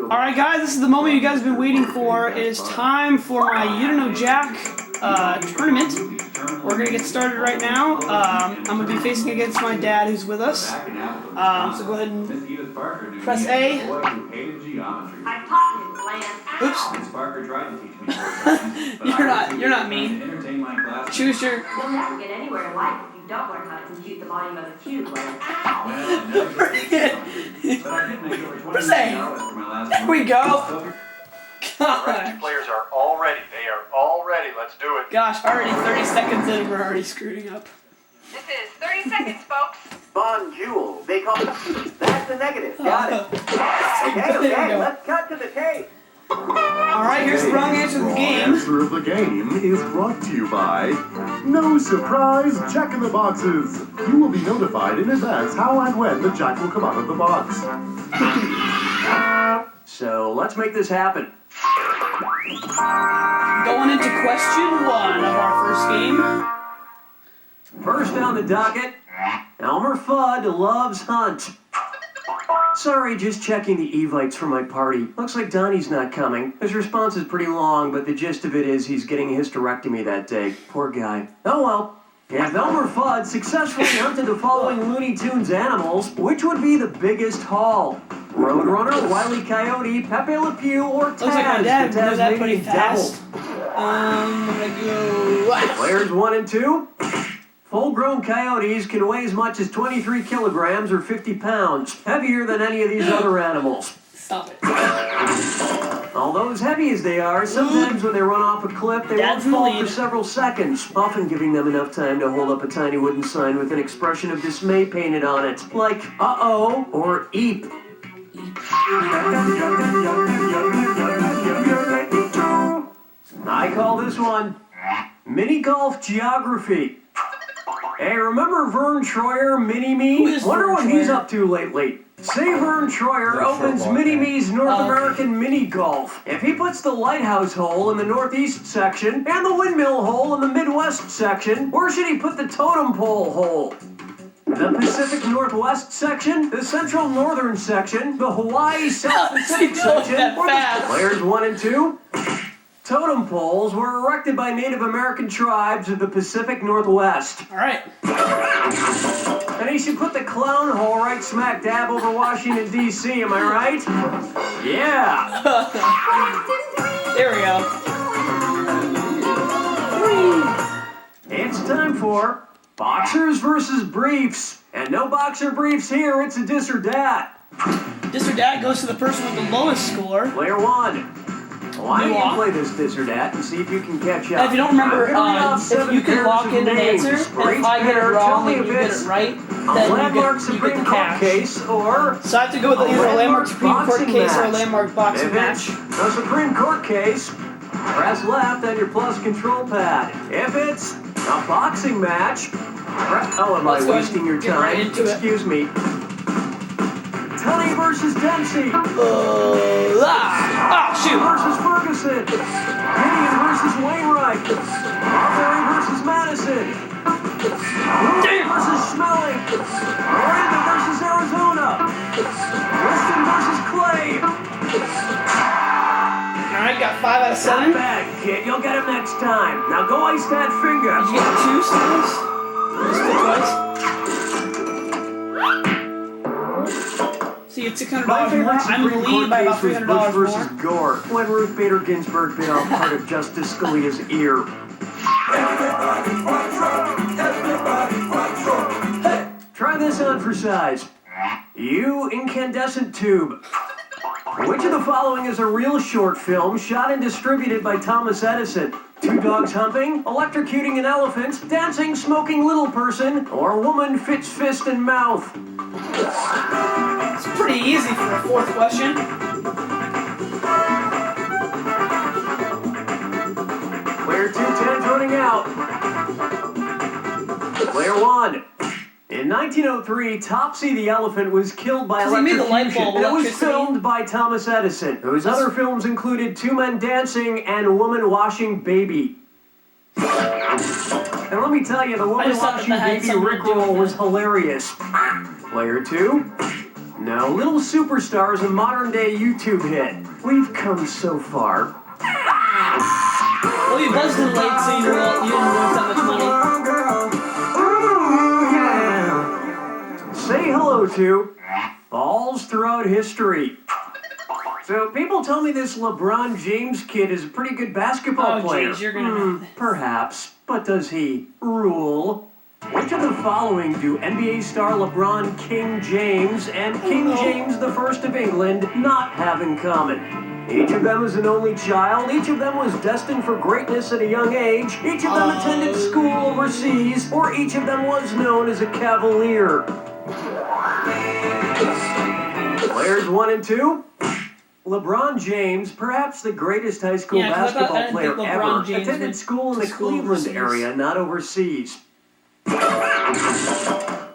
Alright guys, this is the moment you guys have been waiting for. It is time for my You Don't Know Jack tournament. We're going to get started right now. I'm going to be facing against my dad who's with us. So go ahead and press A. Oops. You're not me. Choose your... You'll never get anywhere in life if you don't learn how to compute the volume of a cube. Press A. There we go. Rescue players are all ready. They are all ready. Let's do it. Gosh, already 30 seconds in and we're already screwing up. This is 30 seconds, folks. Bonjour. They call it. That's the negative. Got it. Okay, let's cut to the tape. Alright, here's the wrong answer of the game. Answer of the game is brought to you by No Surprise Jack in the Boxes. You will be notified in advance how and when the Jack will come out of the box. So let's make this happen. Going into question 1 of our first game. First on the docket, Elmer Fudd loves Hunt. Sorry, just checking the Evites for my party. Looks like Donnie's not coming. His response is pretty long, but the gist of it is he's getting a hysterectomy that day. Poor guy. Oh well. If Elmer Fudd successfully hunted the following Looney Tunes animals, which would be the biggest haul? Roadrunner, Wile E. Coyote, Pepe Le Pew, or Taz, Looks like my dad the knows that pretty Tasmanian Devil? fast. I'm gonna go... Players 1 and 2. Full-grown coyotes can weigh as much as 23 kilograms or 50 pounds, heavier than any of these other animals. Stop it. Although as heavy as they are, sometimes when they run off a cliff, they Dad's won't in the fall for lead. several seconds, often giving them enough time to hold up a tiny wooden sign with an expression of dismay painted on it, like uh-oh or eep. I call this one Mini Golf Geography. Hey, remember Vern Troyer, Mini-Me? Who is Wonder Vern what he's Troyer? up to lately. Say Vern Troyer opens Mini-Me's North American Mini Golf. If he puts the lighthouse hole in the northeast section and the windmill hole in the midwest section, where should he put the totem pole hole? The Pacific Northwest section, the Central Northern section, the Hawaii South Pacific section, that or the fast. players 1 and 2? Totem poles were erected by Native American tribes of the Pacific Northwest. Alright. And he should put the clown hole right smack dab over Washington, D.C., am I right? Yeah! There we go. It's time for Boxers versus Briefs. And no boxer briefs here, it's a dis or dat. This or that goes to the person with the lowest score. Player 1. Why don't you Walk. play this dis or dat and see if you can catch And up? if you don't remember, I'm gonna read off if 7 you can pairs lock of in an names. answer, For and if each I get it pair, wrong tell me and if you get it's it right, a then landmark you get Supreme the Court cash. case or So I have to go with either a landmark Supreme Court boxing case or a match. landmark boxing If match. it's a Supreme Court case, press left on your plus control pad. If it's a boxing match, oh, am Let's I go wasting your get time? right into it. Excuse me. Tully versus Dempsey Shoot! versus Ferguson. Gideon versus Wainwright. Marbury versus Madison. Damn. Versus Schmeling. Miranda versus Arizona. Weston versus Clay. Alright, got 5 out of 7. Not bad, kid. You'll get him next time. Now go ice that finger. Did you get 2 stars? Just did twice. So you get $600 more. I'm in the lead by about $300 Bush versus more. Gore, when Ruth Bader Ginsburg bit off part of Justice Scalia's ear. Try this on for size. You incandescent tube. Which of the following is a real short film shot and distributed by Thomas Edison? 2 dogs humping, electrocuting an elephant, dancing, smoking little person, or woman fits fist in mouth? It's pretty easy for a 4th question. Player 2, 10's running out. Player 1. In 1903, Topsy the elephant was killed by 'Cause he made the light electrocution. bulb And it was electricity. filmed by Thomas Edison, whose other films included 2 Men Dancing and Woman Washing Baby. And let me tell you, the woman just thought watching that had Baby something to do Rickroll with was it. hilarious. Player 2. Now, Little Superstar is a modern-day YouTube hit. We've come so far. Well, you buzzed in late, so you didn't lose that much money. Say hello to balls throughout history. So people tell me this LeBron James kid is a pretty good basketball Oh, player. jeez, you're gonna know this. Perhaps, but does he rule? Which of the following do NBA star LeBron King James and King James I of England not have in common? Each of them is an only child. Each of them was destined for greatness at a young age. Each of them attended school overseas, or each of them was known as a cavalier. Players 1 and 2. LeBron James, perhaps the greatest high school 'cause I basketball didn't player think ever, LeBron James attended went school in the to school Cleveland overseas. area, not overseas.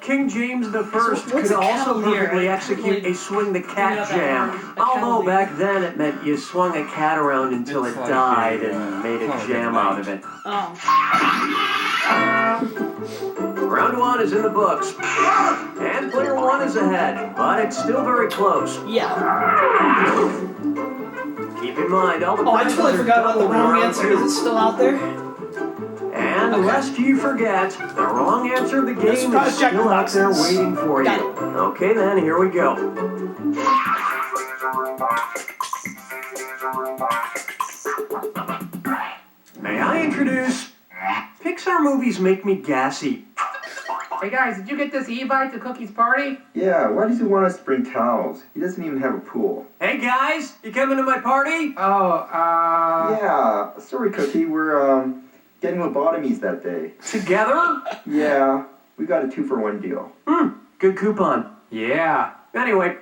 King James I what's could a also cavalier? perfectly I execute totally a swing the forgot cat that jam. word, a Although cavalier. back then it meant you swung a cat around until it died and made a jam out of it. Oh. Round 1 is in the books. And player 1 is ahead, but it's still very close. Yeah. Keep in mind, all the Oh, I prizes totally are forgot about the doubled in wrong round answer. 2. Is it still out there? And Okay. lest you forget, the wrong answer of the game surprise is Jack still out there boxes. waiting for Got you. Okay then, here we go. May I introduce Pixar movies make me gassy. Hey guys, did you get this Evite to Cookie's party? Yeah, why does he want us to bring towels? He doesn't even have a pool. Hey guys, you coming to my party? Yeah, sorry Cookie, we're getting lobotomies that day. Together? Yeah, we got a 2-for-1 deal. Good coupon. Yeah. Anyway,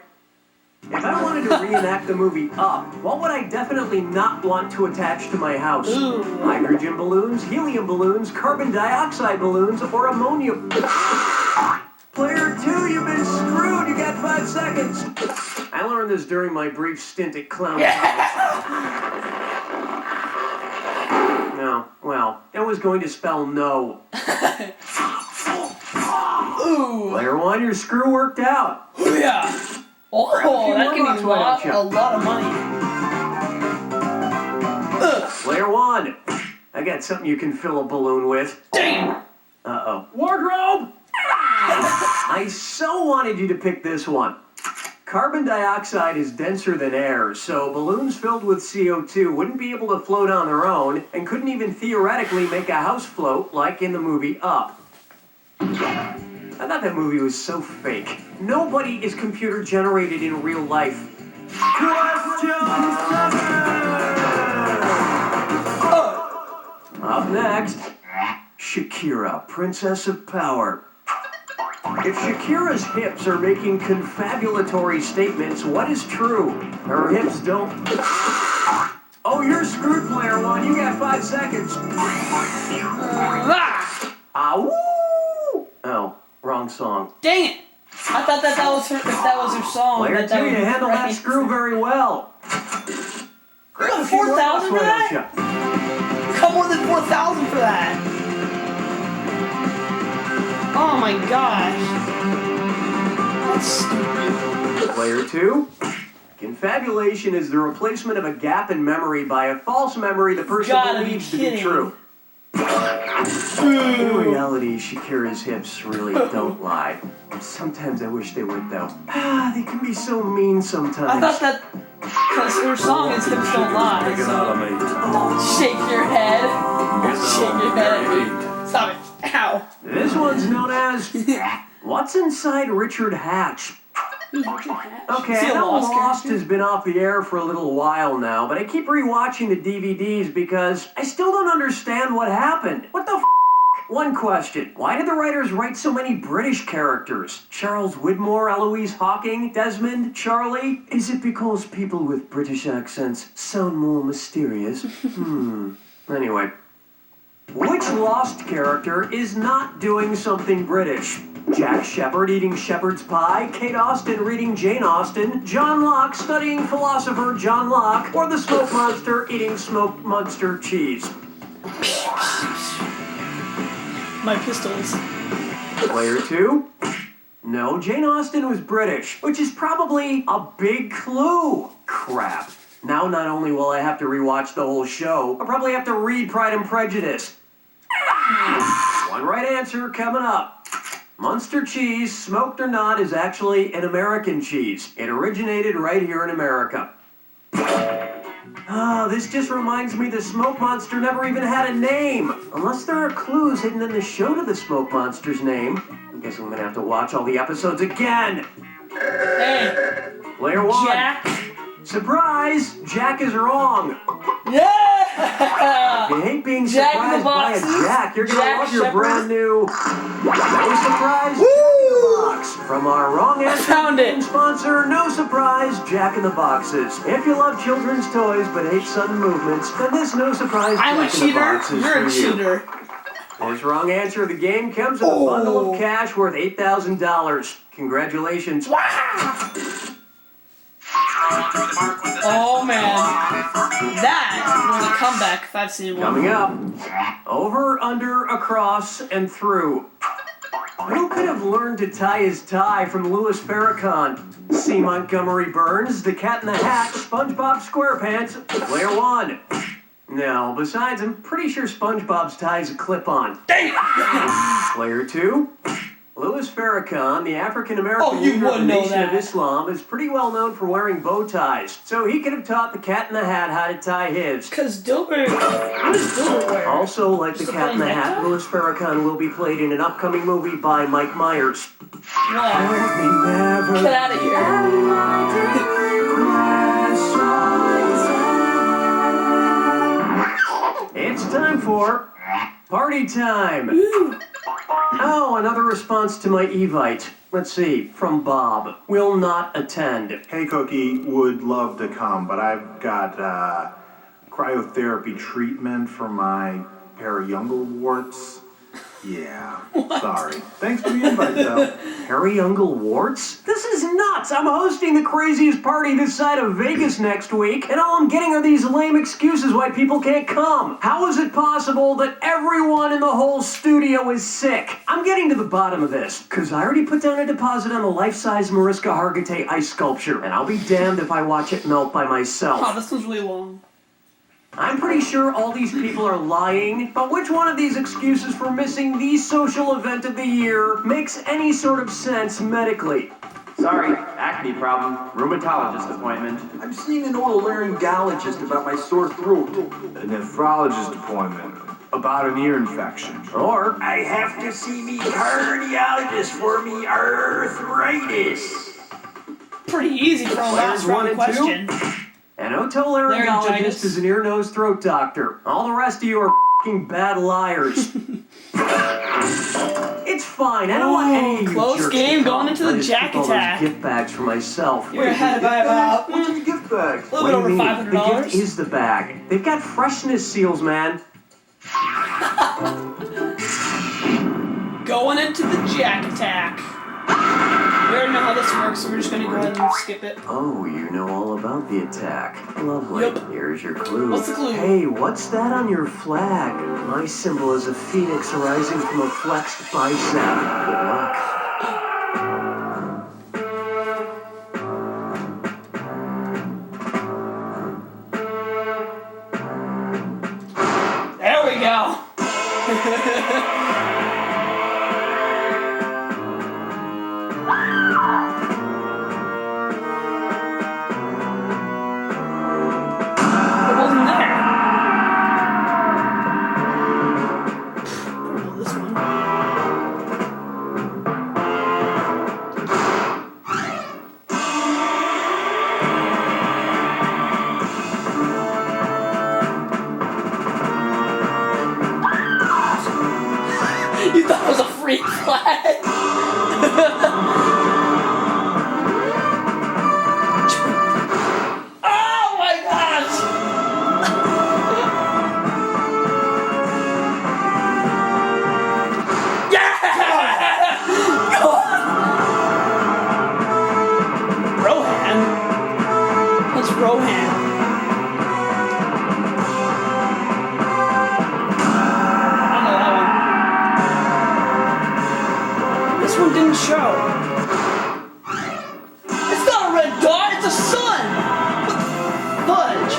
if I wanted to reenact the movie Up, what would I definitely not want to attach to my house? Ooh. Hydrogen balloons, helium balloons, carbon dioxide balloons, or ammonia. Player 2, you've been screwed. You got 5 seconds. I learned this during my brief stint at Clown No, well, it was going to spell no. Ooh. Player 1, your screw worked out. Yeah. Oh, that can Robots, be why don't a lot of money. Player 1, I got something you can fill a balloon with. Damn. Uh-oh. Wardrobe! I so wanted you to pick this one. Carbon dioxide is denser than air, so balloons filled with CO2 wouldn't be able to float on their own and couldn't even theoretically make a house float like in the movie Up. I thought that movie was so fake. Nobody is computer generated in real life. Up next, Shakira, Princess of Power. If Shakira's hips are making confabulatory statements, what is true? Her hips don't. Oh, you're screwed, player 1. You got 5 seconds. Ow! Oh, wrong song. Dang it! I thought that was her. If that was her song, Player that 2, would you be handled that right. screw very well. You got 4,000 for that? You got more than 4,000 for that. Oh my gosh. That's stupid. Player 2, confabulation is the replacement of a gap in memory by a false memory the person Gotta be believes to be kidding. true. In reality, Shakira's hips really don't lie. Sometimes I wish they would, though. They can be so mean sometimes. I thought that because her song is Hips Don't Lie. So don't shake your head. Don't shake your head. Stop it. Ow. This one's known as What's Inside Richard Hatch? Okay, Is he I a know Lost Lost character? has been off the air for a little while now, but I keep rewatching the DVDs because I still don't understand what happened. What the f***? One question. Why did the writers write so many British characters? Charles Widmore, Eloise Hawking, Desmond, Charlie? Is it because people with British accents sound more mysterious? Anyway. Which Lost character is not doing something British? Jack Shepherd eating shepherd's pie, Kate Austen reading Jane Austen, John Locke studying philosopher John Locke, or the smoke monster eating smoked monster cheese? my pistols. Player 2? No, Jane Austen was British, which is probably a big clue. Crap. Now not only will I have to rewatch the whole show, I'll probably have to read Pride and Prejudice. One right answer coming up. Munster cheese, smoked or not, is actually an American cheese. It originated right here in America. This just reminds me the Smoke Monster never even had a name. Unless there are clues hidden in the show to the Smoke Monster's name. I guess I'm gonna have to watch all the episodes again. Hey, Player 1. Jack. Surprise! Jack is wrong. Yeah! You hate being Jack in the surprised by a Boxes. Jack. You're gonna Jack love your Shepherd. brand new No Surprise Jack in the Box from our wrong answer found it. sponsor, No Surprise Jack in the Boxes. If you love children's toys but hate sudden movements, then this No Surprise I'm a Jack in the cheater. Box is You're a for you. cheater. This wrong answer of the game comes with a bundle of cash worth $8,000. Congratulations. Oh man, that was a comeback if I've seen one. Coming up, over, under, across, and through. Who could have learned to tie his tie from Louis Farrakhan? C. Montgomery Burns, The Cat in the Hat, SpongeBob SquarePants, Player 1. No, besides, I'm pretty sure SpongeBob's tie is a clip-on. Player 2. Louis Farrakhan, the African-American you leader of the would know Nation of that. Islam, is pretty well known for wearing bow ties. So he could have taught the Cat in the Hat how to tie his. Because Dilbert, what does Dilbert wear? Also, like the Just a Cat in the plain Hat, necktie? Louis Farrakhan will be played in an upcoming movie by Mike Myers. What? Get out of here. It's time for party time. Oh, another response to my Evite. Let's see, from Bob. Will not attend. Hey, Cookie, would love to come, but I've got cryotherapy treatment for my periungal warts. Yeah, sorry. Thanks for the invite, though. Periungal warts? This is nuts! I'm hosting the craziest party this side of Vegas next week, and all I'm getting are these lame excuses why people can't come. How is it possible that everyone in the whole studio is sick? I'm getting to the bottom of this, because I already put down a deposit on the life-size Mariska Hargitay ice sculpture, and I'll be damned if I watch it melt by myself. Oh, this one's really long. I'm pretty sure all these people are lying, but which one of these excuses for missing the social event of the year makes any sort of sense medically? Sorry, acne problem, rheumatologist appointment. I'm seeing an otolaryngologist about my sore throat. A nephrologist appointment about an ear infection. Or, I have to see me cardiologist for me arthritis. Pretty easy for a last Players 1 round and 2? question. an otolaryngologist Laryngitis. is an ear, nose, throat doctor. All the rest of you are f***ing bad liars. It's fine. I don't want any of you close jerks game to come. going into the I just Jack keep all attack. those gift bags for myself. You're ahead by about What's in the gift bag? a little bit over What do you mean? $500. The gift is the bag. They've got freshness seals, man. Going into the Jack attack. We already know how this works, so we're just gonna go ahead and skip it. Oh, you know all about the attack. Lovely. Yep. Here's your clue. What's the clue? Hey, what's that on your flag? My symbol is a phoenix arising from a flexed bicep. Good luck. There we go. It wasn't there. I don't know this one. You thought it was a free flag? Oh my gosh! Yeah! Go on! Rohan? What's Rohan? I don't know that one. this one didn't show. It's not a red dot, it's a sun! Fudge!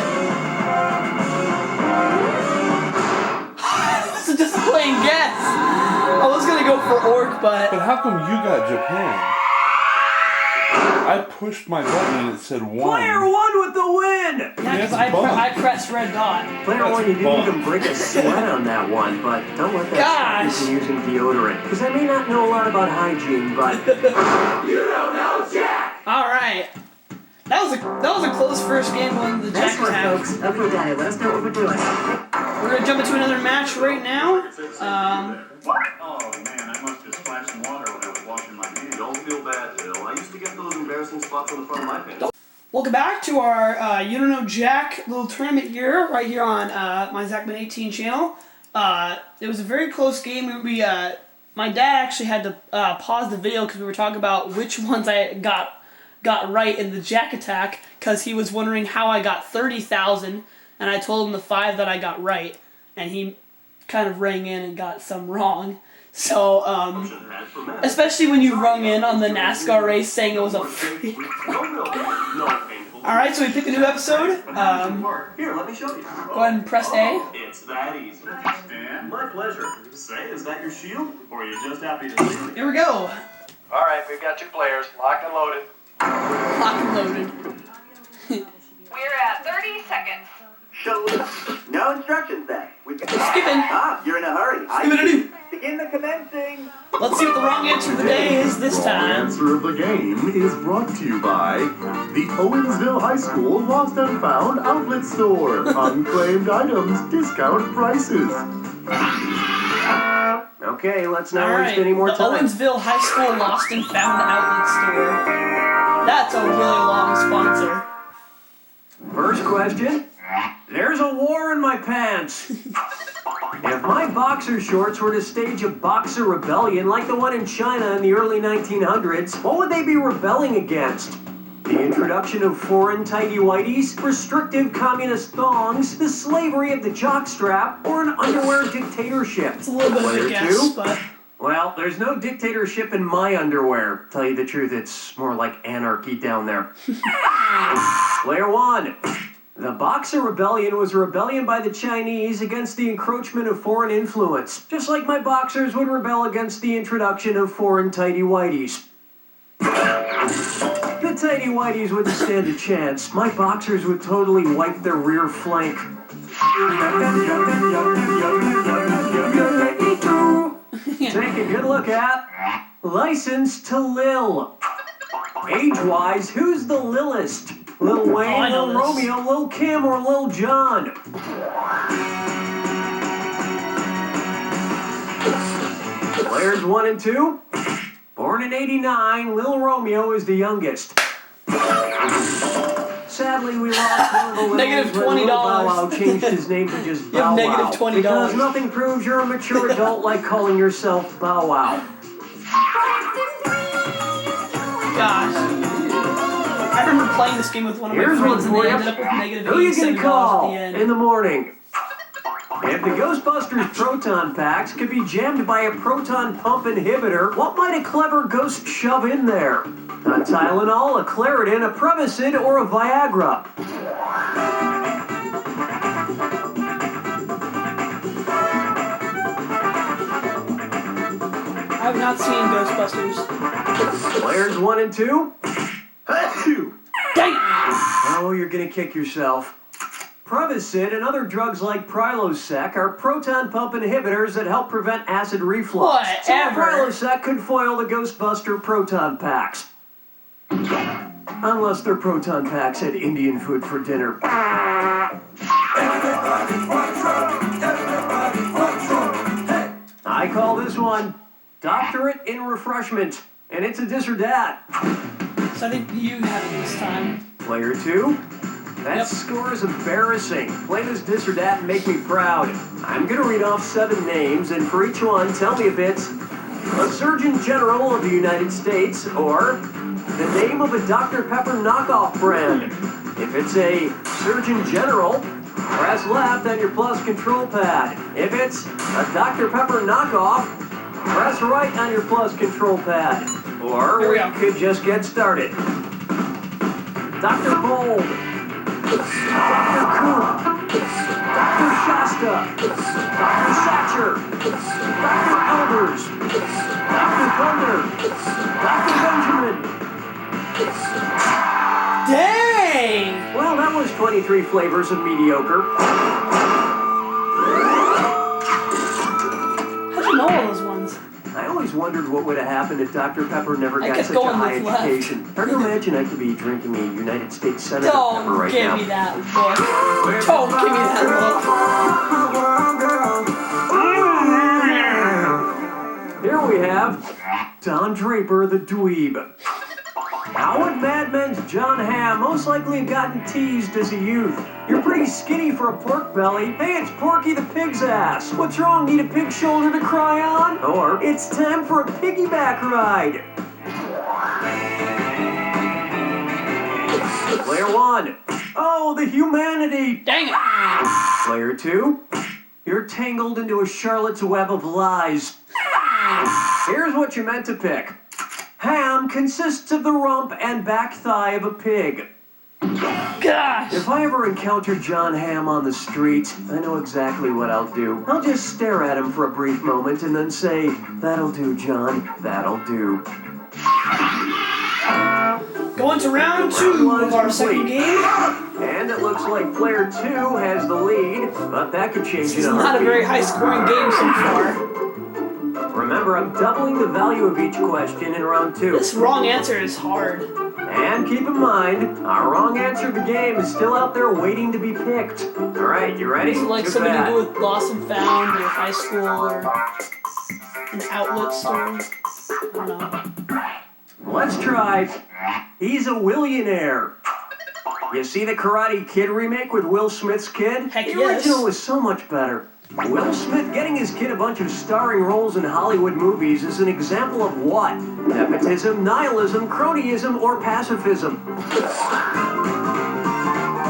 This is just playing guess. I was gonna go for orc, but how come you got Japan? I pushed my button and it said 1. Player 1 with the win! yeah, because I pressed red dot. Player 1, you didn't even break a sweat on that one, but don't let that stop you from using deodorant. Because I may not know a lot about hygiene, but... You don't know Jack! Alright. That was a close first game on the Jack attack. Folks. Okay, Daddy, let us know what we're doing. We're gonna jump into another match right now. Oh man, I must have splashed some water when I was washing my hands. Don't feel bad, Phil. I used to get those embarrassing spots on the front of my pants. Welcome back to our You Don't Know Jack little tournament here, right here on my Zachman18 channel. It was a very close game. My dad actually had to pause the video because we were talking about which ones I got right in the Jack attack, because he was wondering how I got 30,000, and I told him the 5 that I got right, and he kind of rang in and got some wrong. So, especially when you rung in on the NASCAR race saying it was a freak. Alright, so we picked a new episode. Here, let me show you. Go ahead and press A. It's that easy. Stan, my pleasure. Say, is that your shield? Or are you just happy to see me? Here we go. All right, we've got 2 players, locked and loaded. Lock and loaded. We're at 30 seconds. No instructions then. Skipping. Ah, you're in a hurry. Skipping. Begin the commencing. Let's see what the wrong answer of the day is this The time. answer of the game is brought to you by the Owensville High School Lost and Found Outlet Store. Unclaimed items, discount prices. Okay, let's not Alright, waste any more the time. Owensville High School Lost and Found Outlet Store. That's a really long sponsor. First question. There's a war in my pants. If my boxer shorts were to stage a boxer rebellion like the one in China in the early 1900s, what would they be rebelling against? The introduction of foreign tighty-whities, restrictive communist thongs, the slavery of the jockstrap, or an underwear dictatorship? It's a little bit of a Player guess, 2? but... Well, there's no dictatorship in my underwear. Tell you the truth, it's more like anarchy down there. Player 1. The Boxer Rebellion was a rebellion by the Chinese against the encroachment of foreign influence, just like my boxers would rebel against the introduction of foreign tighty-whities. The tighty-whities wouldn't stand a chance. My boxers would totally wipe their rear flank. Take a good look at License to Lil. Age-wise, who's the Lilist? Lil Wayne, Lil Romeo, Lil Kim, or Lil Jon? Players 1 and 2. Born in '89, Lil Romeo is the youngest. Sadly, we lost one of the Negative Lils when Lil Bow $20. Wow changed his name to just You have Bow Wow. negative $20. Because nothing proves you're a mature adult like calling yourself Bow Wow. Gosh. I remember playing this game with one of my Here's friends and one they for ended up with negative Who you gonna $87 call at the end. in the morning? If the Ghostbusters proton packs could be jammed by a proton pump inhibitor, what might a clever ghost shove in there? A Tylenol, a Claritin, a Prevacid, or a Viagra? I have not seen Ghostbusters. Players 1 and 2? Dang! Oh, you're gonna kick yourself. Prevacid and other drugs like Prilosec are proton pump inhibitors that help prevent acid reflux. Whatever. So Prilosec could foil the Ghostbuster proton packs. Unless their proton packs had Indian food for dinner. I call this one Doctorate in Refreshment, and it's a dis or dat. So I think you have it this time. Player 2? That score is embarrassing. Play this dis or dat and make me proud. I'm gonna read off 7 names, and for each one, tell me if it's a Surgeon General of the United States or the name of a Dr. Pepper knockoff brand. If it's a Surgeon General, press left on your plus control pad. If it's a Dr. Pepper knockoff, Press right on your plus control pad. Or Here we we go. could just get started. Dr. Bold. Dr. Coop. Dr. Shasta. Dr. Satcher. Dr. Elders. Dr. Thunder. Dr. Benjamin. Dang! Well, that was 23 flavors of mediocre. How'd you know all those ones? I always wondered what would have happened if Dr. Pepper never I got kept such a going high with left. education. Hard to imagine I could be drinking a United States Senator Pepper Don't right give now. me that look. Don't give me that look. Here we have Don Draper, the dweeb. How would Mad Men's John Hamm most likely have gotten teased as a youth? You're pretty skinny for a pork belly. Hey, it's Porky the Pig's ass. What's wrong? Need a pig shoulder to cry on? Or it's time for a piggyback ride. Player 1. Oh, the humanity. Dang it. Player 2. You're tangled into a Charlotte's web of lies. Here's what you meant to pick. Ham consists of the rump and back thigh of a pig. Gosh. If I ever encounter John Hamm on the street, I know exactly what I'll do. I'll just stare at him for a brief moment and then say, "That'll do, John, that'll do." Going to round 2 of our second game. And it looks like player 2 has the lead, but that could change This is in a not a heartbeat. very high scoring game so far. Remember, I'm doubling the value of each question in round 2. This wrong answer is hard. And keep in mind, our wrong answer of the game is still out there waiting to be picked. All right, you ready? Is it like Good something to bat. do with lost and found or high school or an outlet store? I don't know. Let's try. He's a Willionaire. You see the Karate Kid remake with Will Smith's kid? Heck the yes. original was so much better. Will Smith getting his kid a bunch of starring roles in Hollywood movies is an example of what? Nepotism, nihilism, cronyism, or pacifism?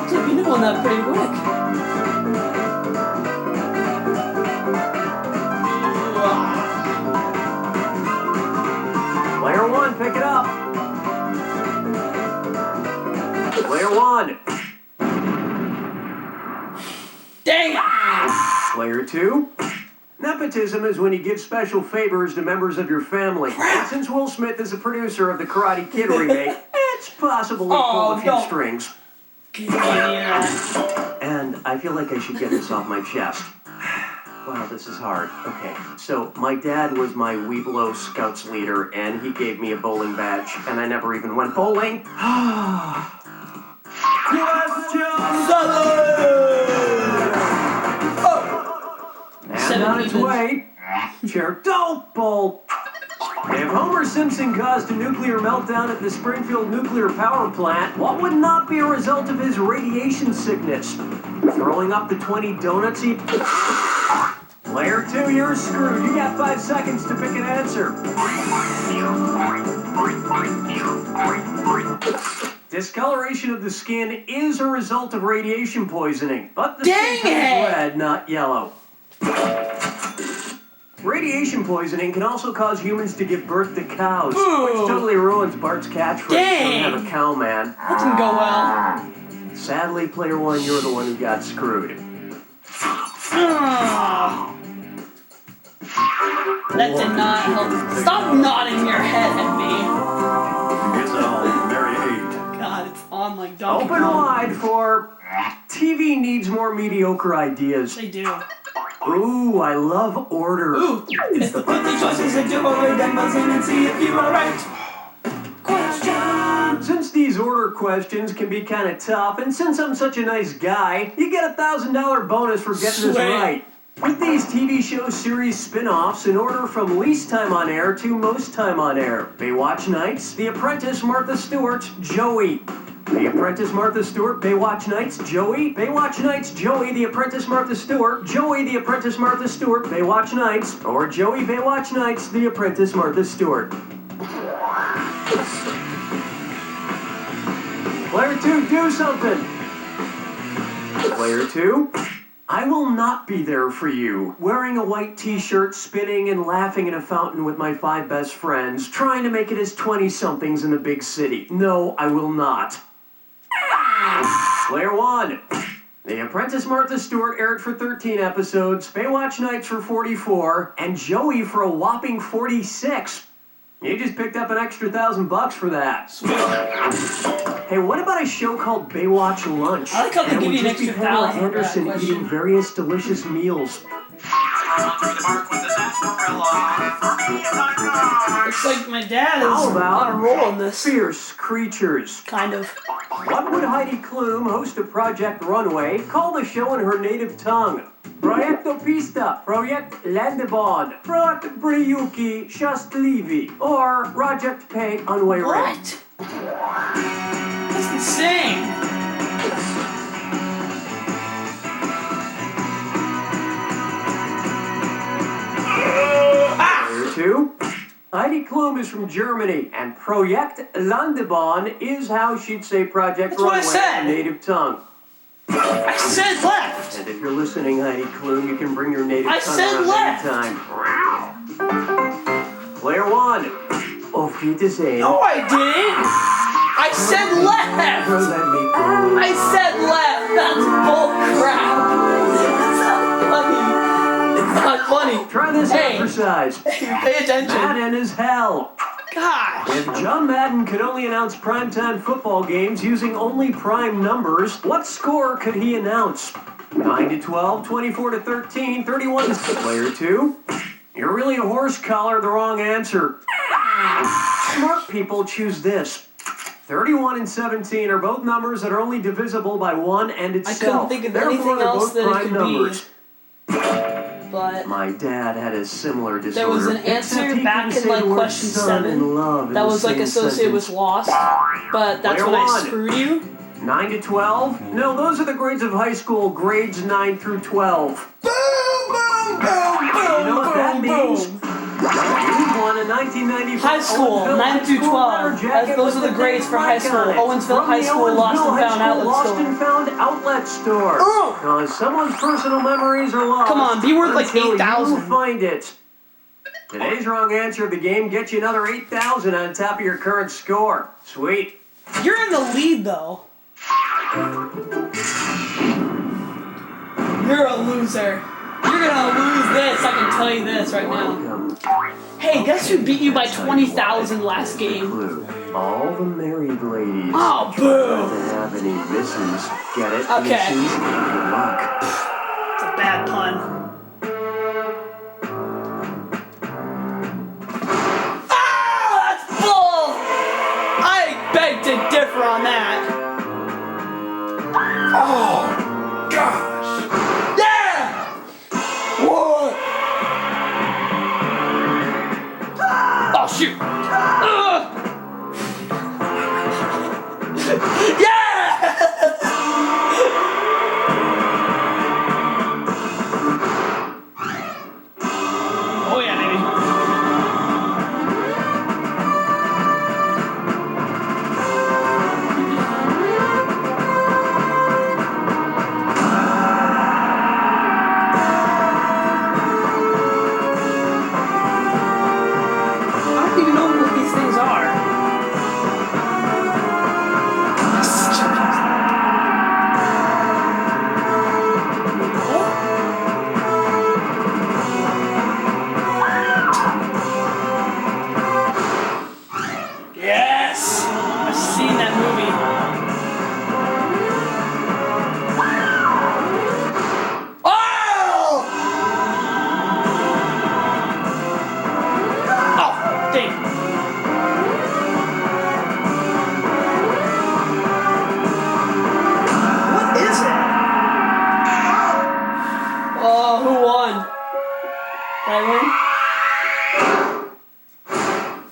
So you knew on that pretty quick. Player 1, pick it up. Player 1. Dang it! Player 2. Nepotism is when you give special favors to members of your family. And since Will Smith is a producer of the Karate Kid remake, it's possible he pulled a few don't. strings. Give me that. And I feel like I should get this off my chest. Wow, this is hard. Okay, so my dad was my Weeblo Scouts leader, and he gave me a bowling badge, and I never even went bowling. And on its way, Chair Dope Bowl. If Homer Simpson caused a nuclear meltdown at the Springfield Nuclear Power Plant, what would not be a result of his radiation sickness? Throwing up the 20 donuts he... Player 2, you're screwed. You got 5 seconds to pick an answer. Discoloration of the skin is a result of radiation poisoning, but the skin Dang it! is red, not yellow. Radiation poisoning can also cause humans to give birth to cows, which totally ruins Bart's catchphrase. Dang! Don't have a cow, man. That didn't go well. Sadly, player 1, you're the one who got screwed. That did not help. Stop nodding your head at me. It's on Mary 8. God, it's on like Donkey Open Kong. wide for TV needs more mediocre ideas. They do. Ooh, I love order. Ooh, it's the 50 choices that you already done buzzing and see if you are right. Question. Since these order questions can be kind of tough, and since I'm such a nice guy, you get a $1,000 bonus for getting this Sweet. right. With these TV show series spin-offs in order from least time on air to most time on air. Baywatch Nights, The Apprentice, Martha Stewart, Joey. The Apprentice, Martha Stewart, Baywatch Nights, Joey. Baywatch Nights, Joey, The Apprentice, Martha Stewart, Joey, The Apprentice, Martha Stewart, Baywatch Nights, or Joey, Baywatch Nights, The Apprentice, Martha Stewart. Player 2, do something. Player 2. I will not be there for you, wearing a white t-shirt, spinning and laughing in a fountain with my 5 best friends, trying to make it as 20-somethings in the big city. No, I will not. Player 1. The Apprentice Martha Stewart aired for 13 episodes, Baywatch Nights for 44, and Joey for a whopping 46. You just picked up an extra $1,000 for that. Sweet. Hey, what about a show called Baywatch Lunch? I like how they And give you an would just be extra Pamela $1,000 for that Anderson question. eating various delicious meals. Looks like my dad How is about on a roll in this. Fierce Creatures? Kind of. What would Heidi Klum, host of Project Runway, call the show in her native tongue? Proyecto Pista, Project Landebon, Project Briyuki Shastlivi, or Project Pay Unway Red? What? That's insane. Player 2. Heidi Klum is from Germany, and Projekt Landebahn is how she'd say Project That's what I Runway said. in her native tongue. I said left. And if you're listening, Heidi Klum, you can bring your native I tongue said around left. anytime. Player 1. Auf Wiedersehen. No, I didn't. I said left. Never let me go. I said left. That's bull crap. It's not funny. It's not funny. Try this exercise. Pay attention. Madden is hell. Gosh. If John Madden could only announce primetime football games using only prime numbers, what score could he announce? 9-12, 24-13, 31. Player 2. You're really a horse collar, the wrong answer. Smart people choose this. 31 and 17 are both numbers that are only divisible by 1 and itself. I couldn't think of Therefore, anything they're else both that it prime could numbers. be. But My dad had a similar disorder. there was an Except answer he back couldn't in say like the word question son 7 and love in that the was like same associated with sentence. lost. But that's Player when I 1. screwed you. 9-12? No, those are the grades of high school, grades 9 through 12. Boom, boom, boom, You know what that boom, means? boom. You won a 1994 High school, Owensville 9 High through School 12. letter jacket Those with are the grades name for high Mike school. on it. Owensville From High the School, Lost Owensville and High Found School outlet Lost store. and Found outlet store. Oh. Cause someone's personal memories are lost. Come on, be worth like until 8,000. you find it. Today's wrong answer of the game gets you another 8,000 on top of your current score. Sweet. You're in the lead though. You're a loser. You're gonna lose this, I can tell you this right now. Hey, guess who beat you by 20,000 last game? All the married ladies. Oh, Try boo! not to have any misses. Get it? Okay. Misses? Good luck. It's a bad pun. Ah, that's bull! I beg to differ on that. Oh, gosh. Yeah! What? Oh, shoot. Yeah! Oh, yeah, baby. I don't even know what these things are. Yes! I've seen that movie. Oh! Oh, dang. What is it? Oh, who won? Did I win?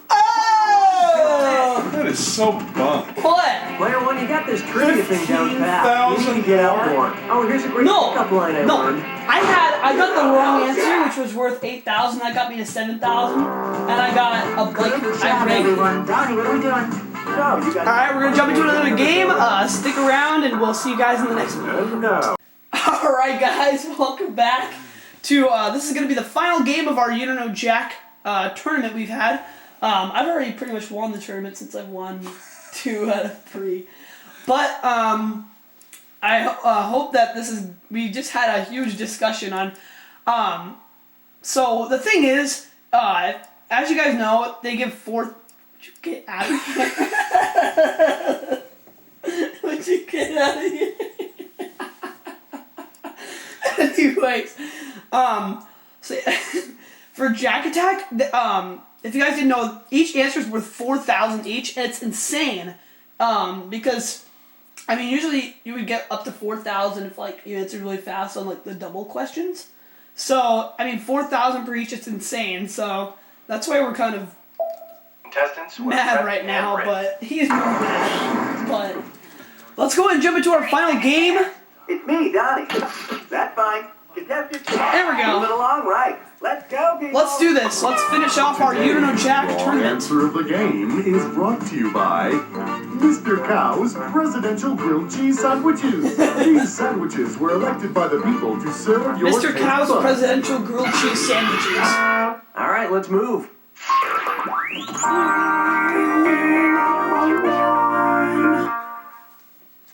Oh! That is so bunk. What? Player 1, you got this trivia thing down pat. You need to get out more. Oh, here's a great No, pickup line I no. learned. I got the wrong answer, which was worth 8,000. That got me to 7,000, and I got a like I ranked. everyone. Donnie, what are we doing? No, you got All right, we're gonna jump into another game. Stick around, and we'll see you guys in the next one. no. All Alright guys, welcome back to, this is going to be the final game of our You Don't Know Jack tournament we've had. I've already pretty much won the tournament since I've won 2 out of 3. But, I hope that we just had a huge discussion on, so the thing is, as you guys know, they give 4, would you get out of here? Would you get out of here? Anyways, so for Jack Attack, if you guys didn't know, each answer is worth 4,000 each, and it's insane, because, I mean, usually you would get up to 4,000 if, like, you answered really fast on, like, the double questions. So, I mean, 4,000 per each, it's insane, so that's why we're kind of Contestants, mad right now, but he's more mad. But let's go ahead and jump into our final game. It's me, Donnie. That's fine. Contestants. There we go. Moving along right. Let's go, people. Let's do this. Let's finish off our You Don't Know Jack The tournament. answer of the game is brought to you by Mr. Cow's Presidential Grilled Cheese Sandwiches. These sandwiches were elected by the people to serve your Mr. taste Cow's buds. Presidential Grilled Cheese Sandwiches. All right, let's move.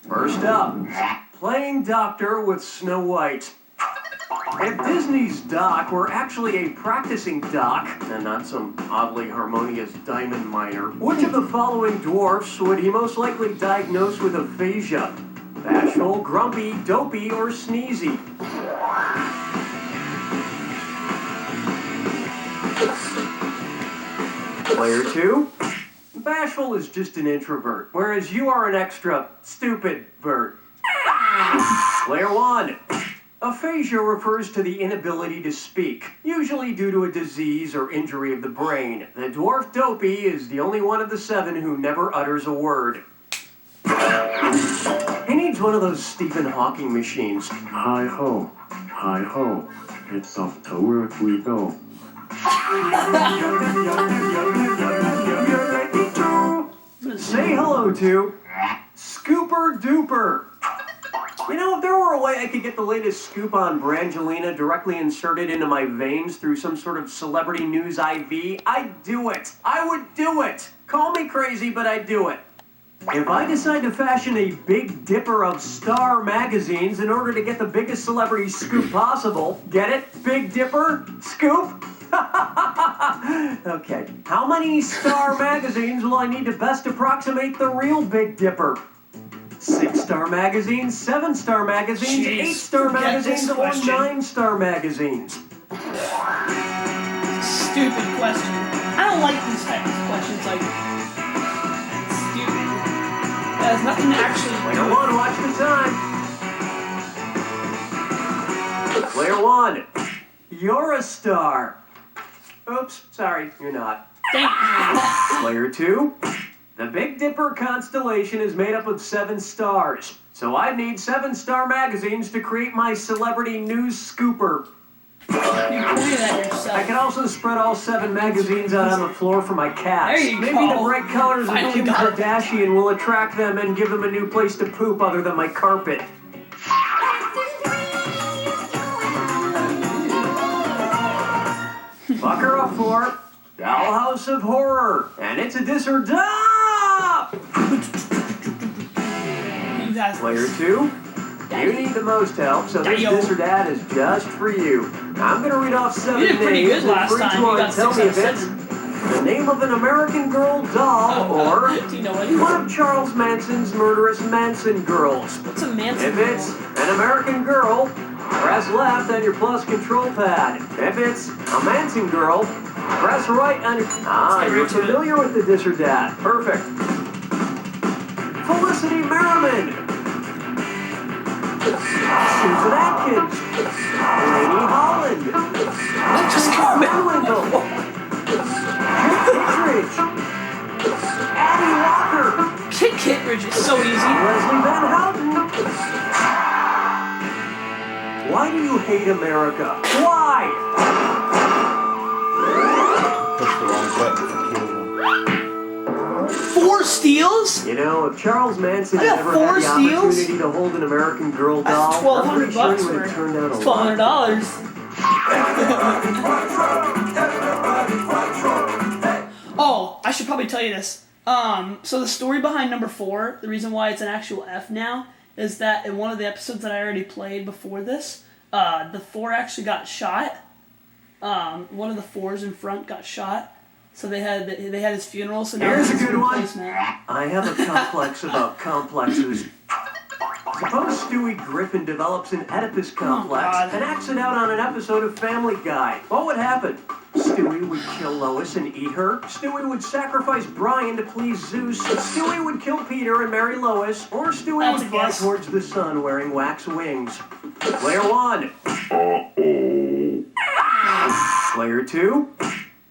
First up, playing doctor with Snow White. If Disney's Doc were actually a practicing doc, and not some oddly harmonious diamond miner, which of the following dwarfs would he most likely diagnose with aphasia? Bashful, grumpy, dopey, or sneezy? Player 2. Bashful is just an introvert, whereas you are an extra stupid vert. Player 1. Aphasia refers to the inability to speak, usually due to a disease or injury of the brain. The dwarf Dopey is the only one of the 7 who never utters a word. He needs one of those Stephen Hawking machines. Hi-ho, hi-ho, it's off to work we go. Say hello to Scooper Duper. You know, if there were a way I could get the latest scoop on Brangelina directly inserted into my veins through some sort of celebrity news IV, I'd do it. I would do it. Call me crazy, but I'd do it. If I decide to fashion a Big Dipper of Star magazines in order to get the biggest celebrity scoop possible, get it? Big Dipper? Scoop? Okay. How many Star magazines will I need to best approximate the real Big Dipper? 6-star magazines, 7-star magazines, Jeez, 8-star forget magazines, this or question. 9-star magazines? Stupid question. I don't like these types of questions, like, stupid. That has nothing to actually do Player with 1, watch the time. Player 1, you're a star. Oops, sorry, you're not. Player 2, the Big Dipper constellation is made up of 7 stars, so I need 7-star magazines to create my celebrity news scooper. You pointed at yourself. I can also spread all 7 magazines out on the floor for my cats. There you Maybe go. the bright colors of Finally Kim got it. Kardashian will attract them and give them a new place to poop other than my carpet. Fucker up for Dollhouse of Horror, and it's a dis or da! You guys. Player 2, you need the most help, so this Daddy-o. dis or dat is just for you. I'm gonna read off 7 You did pretty names good last and for each time. You one, got tell 6 me out of if it's 7. the name of an American Girl doll or Do you know what it is? one of Charles Manson's murderous Manson girls. What's a Manson? If it's an American Girl, press left on your plus control pad. If it's a Manson girl, press right on your... you're familiar with the dis or dat. Perfect. Felicity Merriman. Susan Atkins. Lainey Holland. Jim Wendell. Kit Kittredge. Addie Walker. Kit Kittredge is so easy. Leslie Van Houten. Why do you hate America? Why? Push the wrong button for 2 of them. 4 steals? You know, if Charles Manson I had got ever 4 had the steals? opportunity to hold an American Girl doll, That's I'm pretty sure he $1,200 would have turned out a It's lot. $1,200. Oh, I should probably tell you this. So the story behind number 4, the reason why it's an actual F now, is that in one of the episodes that I already played before this, the 4 actually got shot. One of the 4s in front got shot. So they had his funeral. So now Here's a this is good one. replacement. I have a complex about complexes. Suppose Stewie Griffin develops an Oedipus complex God. and acts it out on an episode of Family Guy. What would happen? Stewie would kill Lois and eat her. Stewie would sacrifice Brian to please Zeus. Stewie would kill Peter and marry Lois. Or Stewie That's would a fly guess. towards the sun wearing wax wings. Player 1. Player 2.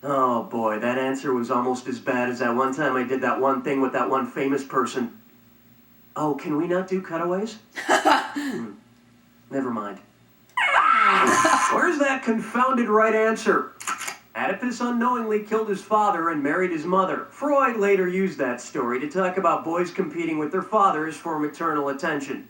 Oh boy, that answer was almost as bad as that one time I did that one thing with that one famous person. Oh, can we not do cutaways? Never mind. Where's that confounded right answer? Oedipus unknowingly killed his father and married his mother. Freud later used that story to talk about boys competing with their fathers for maternal attention.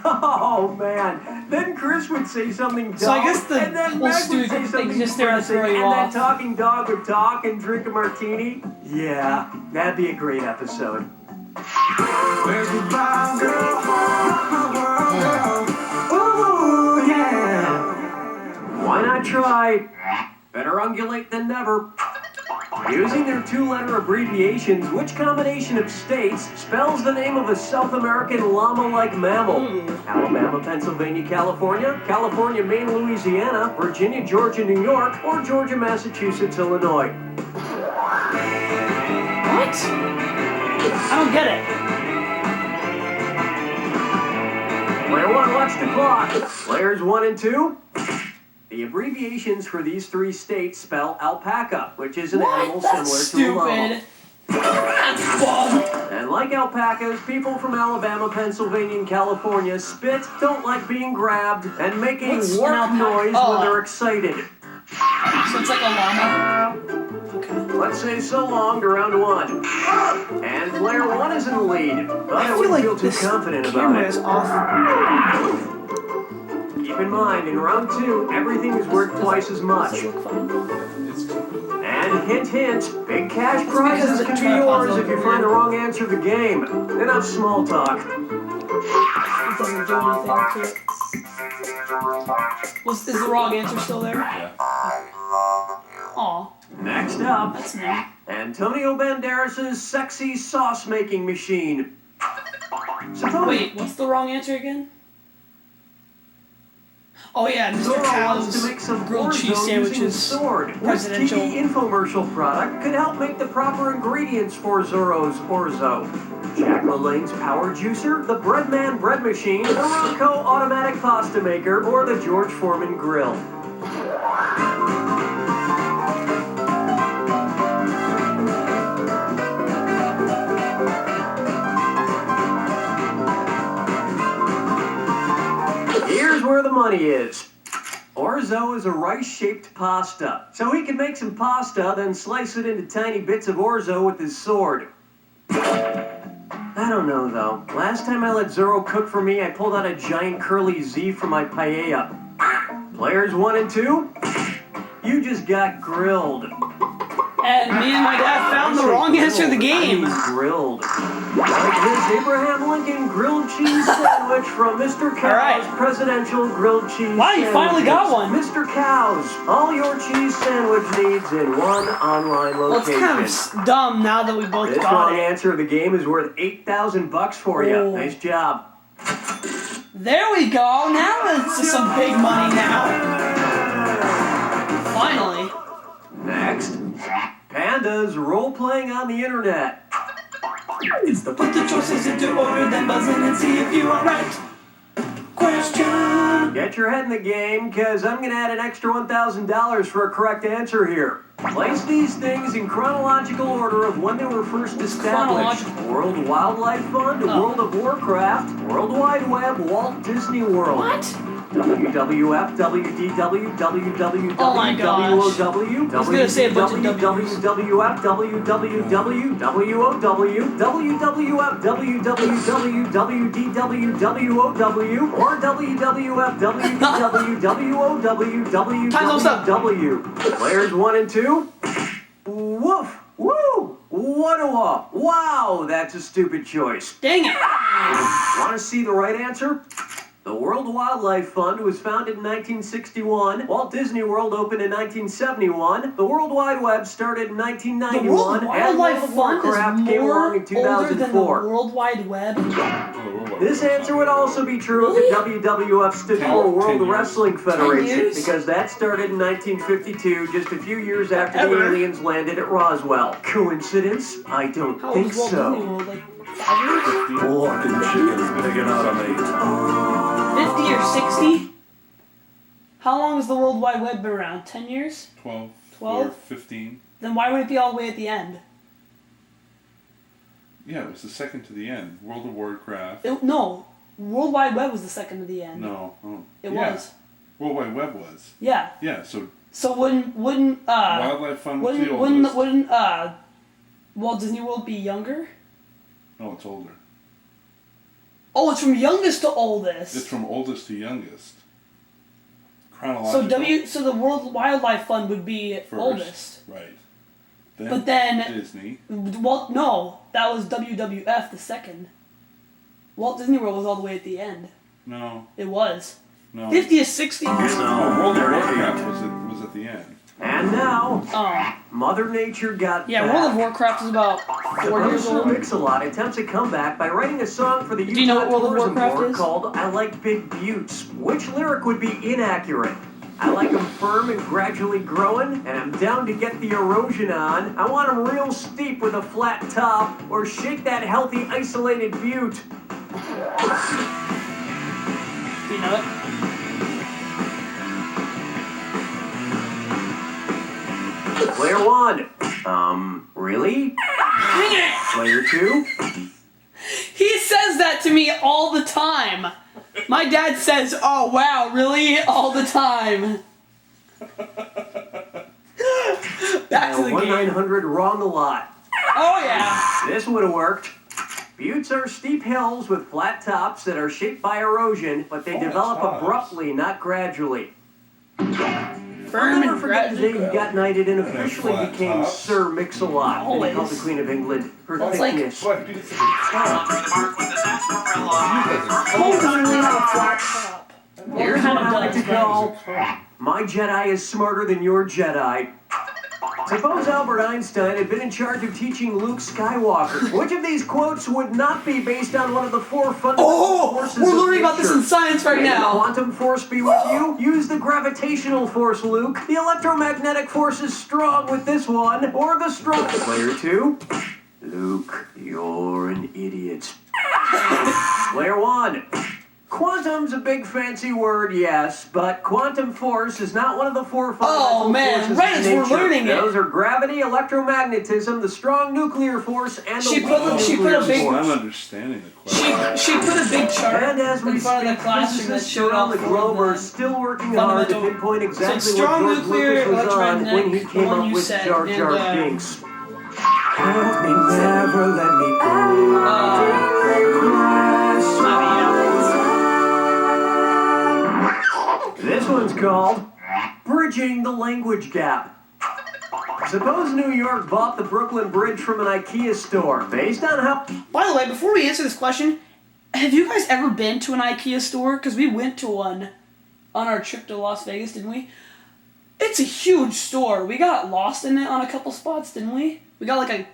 Oh man, then Chris would say something dumb, So I guess the and then whole Meg would Stewie say something thing's just there to depressing, throw you and off. then talking dog would talk and drink a martini. Yeah, that'd be a great episode. Ooh, yeah. Why not try? Better ungulate than never. Using their 2-letter abbreviations, which combination of states spells the name of a South American llama-like mammal? Alabama, Pennsylvania, California, California, Maine, Louisiana, Virginia, Georgia, New York, or Georgia, Massachusetts, Illinois? What? I don't get it. Player 1, watch the clock. Players 1 and 2. The abbreviations for these 3 states spell alpaca, which is an animal That's similar to a llama. stupid. That's dumb. And like alpacas, people from Alabama, Pennsylvania, and California spit, don't like being grabbed, and make a What's an warp alpaca? noise Oh. when they're excited. So it's like a llama. Let's say so long to round 1. And player 1 is in the lead, but I I feel wouldn't like feel too this confident about camera it. is off. Keep in mind, in round 2, everything is worth twice as much. Does it look fun? And hint, hint, big cash because prizes the can be tripod's yours over if you here. find the wrong answer to the game. Enough small talk. It doesn't do anything to it. Is the wrong answer still there? Yeah. Aw, Next up, that's new. Antonio Banderas' sexy sauce-making machine. Suppose Wait, what's the wrong answer again? Oh yeah, Mr. Zorro wants Cow's to make some grilled cheese Orzo using the sandwiches. sword. Which Presidential. TV infomercial product could help make the proper ingredients for Zorro's Orzo? Jack LaLanne's Power Juicer, the Breadman Bread Machine, the Ronco Automatic Pasta Maker, or the George Foreman Grill? Here's where the money is. Orzo is a rice-shaped pasta, so he can make some pasta, then slice it into tiny bits of Orzo with his sword. I don't know, though. Last time I let Zorro cook for me, I pulled out a giant curly Z from my paella. Players 1 and 2, you just got grilled. And me and my dad found the wrong answer of the game. I mean grilled. Like this Abraham Lincoln grilled cheese sandwich from Mr. Cow's right. presidential grilled cheese Wow, you finally got one. Mr. Cow's, all your cheese sandwich needs in one online Well, it's location. kind of dumb now that we both This got wrong it. answer of the game is worth $8,000 for you. Oh. Nice job. There we go. Now it's some big money now. Finally. Next, pandas role-playing on the internet. It's the put the choices into order, then buzz in and see if you are right. Question. Get your head in the game, because I'm going to add an extra $1,000 for a correct answer here. Place these things in chronological order of when they were first established. World Wildlife Fund, Oh. World of Warcraft, World Wide Web, Walt Disney World. What? WWF, WDW, WWW, Oh my gosh. WOW, I was gonna say a bunch of W's. WWF, WWW, WOW, WWF, WWW, WDW, WOW, or WWF, WWW, Time's up. WWW. Players 1 and 2. Woof! Woo! What a wah! Wow, that's a stupid choice. Dang it! Want to see the right answer? The World Wildlife Fund was founded in 1961. Walt Disney World opened in 1971. The World Wide Web started in The 1991. World Wildlife and Fund Warcraft is came more along in older than the 2004. World Wide Web. This answer would also be true if the WWF stood for World 10 years. Wrestling Federation, years? because that started in 1952, just a few years after the Ever? aliens landed at Roswell. Coincidence? I don't How old think is Walt Disney so. World? Like 5 years? Fucking chicken's picking out on me. 50 or 60? How long has the World Wide Web been around? 10 years? 12. 12? Or 15. Then why would it be all the way at the end? Yeah, it was the second to the end. World of Warcraft. No, World Wide Web was the second to the end. No. Oh. It Yeah. was. World Wide Web was. Yeah. Yeah, so So wouldn't Wildlife Fund was the wouldn't oldest. Walt Disney World be younger? No, it's older. Oh, it's from youngest to oldest. It's from oldest to youngest. Chronological. So the World Wildlife Fund would be first, oldest. Right. Then But then Disney. Walt that was WWF the second. Walt Disney World was all the way at the end. No. It was. No. 50 to 60. No, World of Warcraft was at the end. And now, Oh. Mother Nature got Yeah, back. World of Warcraft is about 4 years Producer old. Mix-a-Lot attempts a comeback by writing a song for the Do you know Utah what World of Tourism Warcraft Board is? called I Like Big Buttes. Which lyric would be inaccurate? I like them firm and gradually growing, and I'm down to get the erosion on. I want them real steep with a flat top, or shake that healthy isolated butte. Do you know it? Player 1. Really? Dang it! Player 2. He says that to me all the time. My dad says, "Oh wow, really?" all the time. Back to the game. 1-900 wrong a lot. Oh yeah. This would have worked. Buttes are steep hills with flat tops that are shaped by erosion, but they develop tops. abruptly, not gradually. Firm I'll never and forget the day he gradually. got knighted and officially flat became tops. Sir Mix-a-Lot. And he Always. called the Queen of England her That's like- thickness. What? You just said Home doesn't really have a flat top. Well, it Here's kind what of I like to does. call My Jedi is smarter than your Jedi. Suppose Albert Einstein had been in charge of teaching Luke Skywalker. Which of these quotes would not be based on one of the 4 fundamental forces We're of learning about this nature? in science right May the now. quantum force be with you. Use the gravitational force, Luke. The electromagnetic force is strong with this one. Or the strong... Player 2. Luke, you're an idiot. Player 1. Quantum's a big fancy word, yes, but quantum force is not one of the 4 fundamental Oh, man, forces right of as we're nature. learning it. Those are gravity, electromagnetism, the strong nuclear force, and the She weak put a nuclear big- force. I'm understanding the question. She put a big chart And as we in front of speak, the classroom that physicists showed all around the 4 globe of are them. still working hard to Fundamental. pinpoint exactly So strong what George nuclear, Lucas was on when he electromagnetic, came the one up you with said, Jar Jar and, Binks. Help me, never let me This one's called Bridging the Language Gap. Suppose New York bought the Brooklyn Bridge from an IKEA store. Based on how... By the way, before we answer this question, have you guys ever been to an IKEA store? Because we went to one on our trip to Las Vegas, didn't we? It's a huge store. We got lost in it on a couple spots, didn't we? We got like a...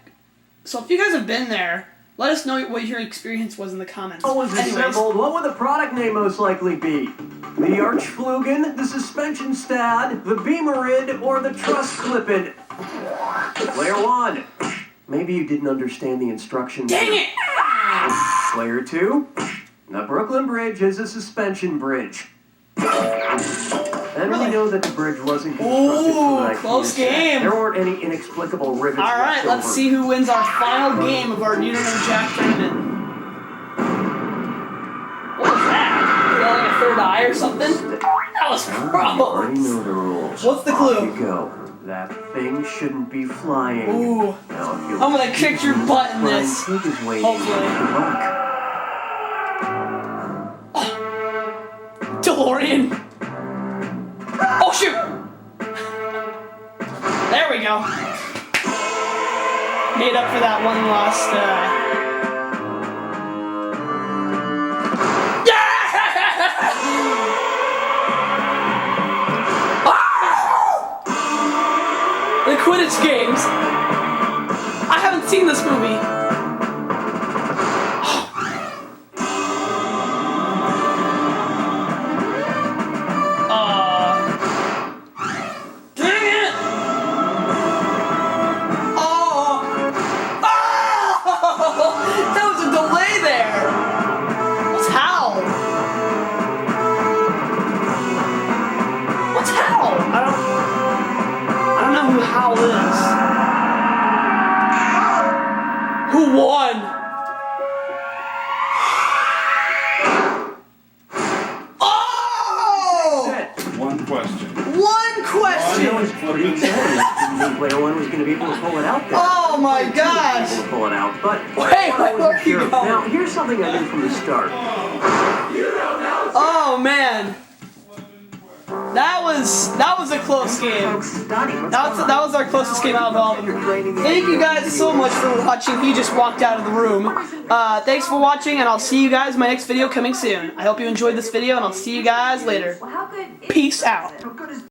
So if you guys have been there, let us know what your experience was in the comments. How was assembled? What would the product name most likely be? The Archflugen, the Suspension Stad, the Beamerid, or the Truss Clippin? Player 1. Maybe you didn't understand the instructions. Dang it! Player 2. The Brooklyn Bridge is a suspension bridge. And we know that the bridge wasn't constructed from an IKEA close set. game. There weren't any inexplicable rivets All right, left let's over. see who wins our final game of our Need to Know Jack tournament. What was that? like a third eye or something? That was You already gross. know the rules. What's the Off clue? you go. That thing shouldn't be flying. Ooh. Now, if you I'm gonna kick your butt in this. Flying pig is waiting. Hopefully. Good luck. DeLorean. Oh shoot! There we go. Made up for that one lost. The Quidditch games. I haven't seen this movie. Dang it! Oh! That was a delay there. What's Hal? What's Hal? I don't know who Hal is. Who won? Oh! One question. One question. That was pretty exciting. Didn't think player one was going to be able to pull it out there. Oh my Able gosh! to pull it out, but Wait, I where wasn't are you sure. going? Now, here's something I knew from the start. Oh man, that was a close game. That was our closest game out of all of them. Thank you guys so much for watching. He just walked out of the room. Thanks for watching, and I'll see you guys in my next video coming soon. I hope you enjoyed this video, and I'll see you guys later. Well, how good is Peace out.